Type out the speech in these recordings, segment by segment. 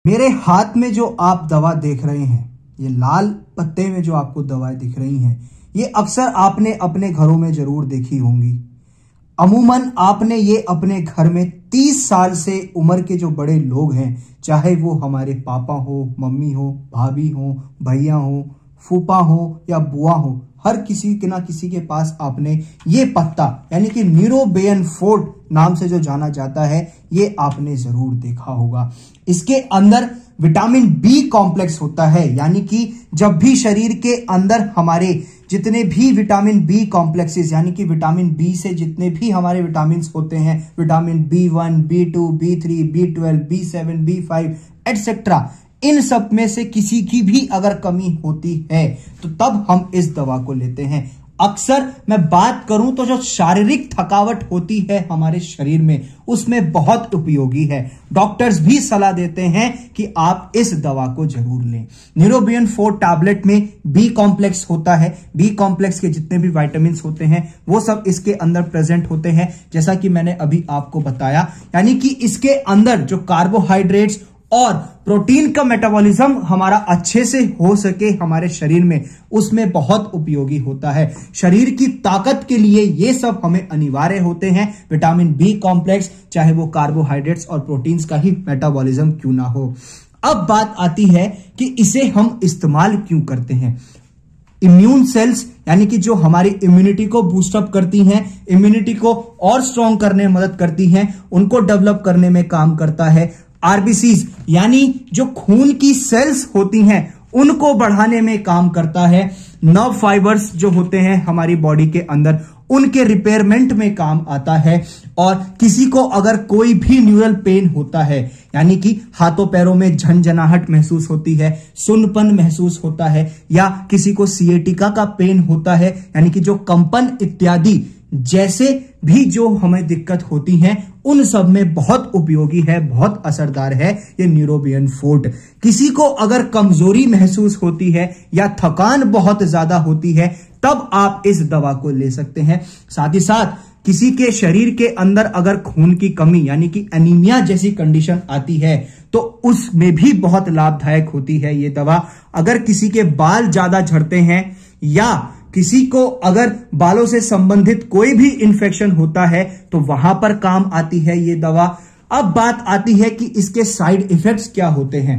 मेरे हाथ में जो आप दवा देख रहे हैं, ये लाल पत्ते में जो आपको दवाएं दिख रही हैं, ये अक्सर आपने अपने घरों में जरूर देखी होंगी। अमूमन आपने ये अपने घर में 30 साल से उम्र के जो बड़े लोग हैं, चाहे वो हमारे पापा हो, मम्मी हो, भाभी हो, भैया हो, फूफा हो या बुआ हो, हर किसी के ना किसी के पास आपने ये पत्ता यानी कि न्यूरोबियन फोर्ट नाम से जो जाना जाता है, ये आपने जरूर देखा होगा। इसके अंदर विटामिन बी कॉम्प्लेक्स होता है, यानी कि जब भी शरीर के अंदर हमारे जितने भी विटामिन बी कॉम्प्लेक्सेस यानी कि विटामिन बी से जितने भी हमारे विटामिन होते हैं, vitamin B1, B2, B3, B12, B7, B5 etcetera, इन सब में से किसी की भी अगर कमी होती है तो तब हम इस दवा को लेते हैं। अक्सर मैं बात करूं तो जो शारीरिक थकावट होती है हमारे शरीर में, उसमें बहुत उपयोगी है। डॉक्टर्स भी सलाह देते हैं कि आप इस दवा को जरूर लें। न्यूरोबियन 4 टैबलेट में बी कॉम्प्लेक्स होता है। बी कॉम्प्लेक्स के जितने भी विटामिन होते हैं वो सब इसके अंदर प्रेजेंट होते हैं, जैसा कि मैंने अभी आपको बताया। यानी कि इसके अंदर जो कार्बोहाइड्रेट्स और प्रोटीन का मेटाबॉलिज्म हमारा अच्छे से हो सके हमारे शरीर में, उसमें बहुत उपयोगी होता है। शरीर की ताकत के लिए ये सब हमें अनिवार्य होते हैं। विटामिन बी कॉम्प्लेक्स, चाहे वो कार्बोहाइड्रेट्स और प्रोटीन्स का ही मेटाबॉलिज्म क्यों ना हो। अब बात आती है कि इसे हम इस्तेमाल क्यों करते हैं। इम्यून सेल्स यानी कि जो हमारी इम्यूनिटी को बूस्टअप करती हैं, इम्यूनिटी को और स्ट्रॉन्ग करने में मदद करती हैं, उनको डेवलप करने में काम करता है। आरबीसीज यानी जो खून की सेल्स होती हैं, उनको बढ़ाने में काम करता है। नर्व फाइबर्स जो होते हैं हमारी बॉडी के अंदर, उनके रिपेयरमेंट में काम आता है। और किसी को अगर कोई भी न्यूरल पेन होता है, यानी कि हाथों पैरों में झंझनाहट महसूस होती है, सुन्नपन महसूस होता है, या किसी को सिएटिका का पेन होता है, यानी कि जो कंपन इत्यादि जैसे भी जो हमें दिक्कत होती हैं, उन सब में बहुत उपयोगी है, बहुत असरदार है ये न्यूरोबियन फोर्ट। किसी को अगर कमजोरी महसूस होती है या थकान बहुत ज्यादा होती है, तब आप इस दवा को ले सकते हैं। साथ ही साथ किसी के शरीर के अंदर अगर खून की कमी यानी कि एनीमिया जैसी कंडीशन आती है, तो उसमें भी बहुत लाभदायक होती है ये दवा। अगर किसी के बाल ज्यादा झड़ते हैं या किसी को अगर बालों से संबंधित कोई भी इंफेक्शन होता है, तो वहां पर काम आती है ये दवा। अब बात आती है कि इसके साइड इफेक्ट्स क्या होते हैं।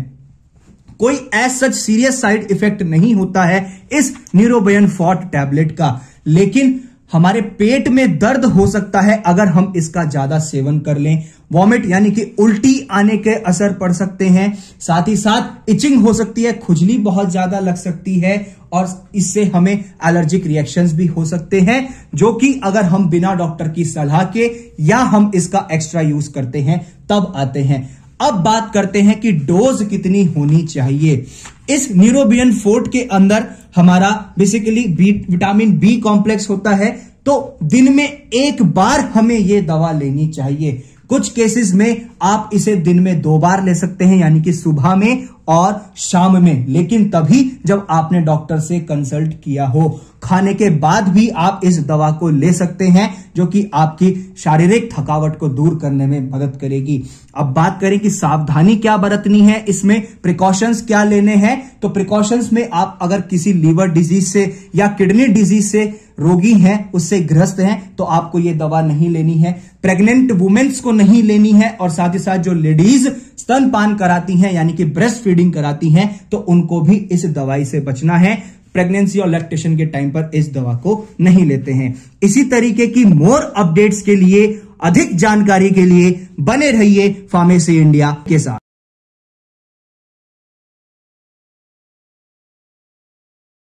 कोई as such serious side effect नहीं होता है इस न्यूरोबियन फोर्ट टैबलेट का, लेकिन हमारे पेट में दर्द हो सकता है अगर हम इसका ज्यादा सेवन कर लें। वॉमिट यानी कि उल्टी आने के असर पड़ सकते हैं। साथ ही साथ इचिंग हो सकती है, खुजली बहुत ज्यादा लग सकती है, और इससे हमें एलर्जिक रिएक्शंस भी हो सकते हैं, जो कि अगर हम बिना डॉक्टर की सलाह के या हम इसका एक्स्ट्रा यूज करते हैं तब आते हैं। अब बात करते हैं कि डोज कितनी होनी चाहिए। इस न्यूरोबियन फोर्ट के अंदर हमारा बेसिकली विटामिन बी कॉम्प्लेक्स होता है, तो दिन में एक बार हमें यह दवा लेनी चाहिए। कुछ केसेस में आप इसे दिन में 2 बार ले सकते हैं, यानी कि सुबह में और शाम में, लेकिन तभी जब आपने डॉक्टर से कंसल्ट किया हो। खाने के बाद भी आप इस दवा को ले सकते हैं, जो कि आपकी शारीरिक थकावट को दूर करने में मदद करेगी। अब बात करें कि सावधानी क्या बरतनी है, इसमें प्रिकॉशंस क्या लेने हैं। तो प्रिकॉशंस में आप अगर किसी लीवर डिजीज से या किडनी डिजीज से रोगी हैं, उससे ग्रस्त हैं, तो आपको ये दवा नहीं लेनी है। प्रेग्नेंट वुमेन्स को नहीं लेनी है, और साथ ही साथ जो लेडीज स्तनपान कराती हैं यानी कि ब्रेस्ट फीडिंग कराती हैं, तो उनको भी इस दवाई से बचना है। प्रेगनेंसी और लैक्टेशन के टाइम पर इस दवा को नहीं लेते हैं। इसी तरीके की मोर अपडेट्स के लिए, अधिक जानकारी के लिए बने रहिए फार्मेसी इंडिया के साथ।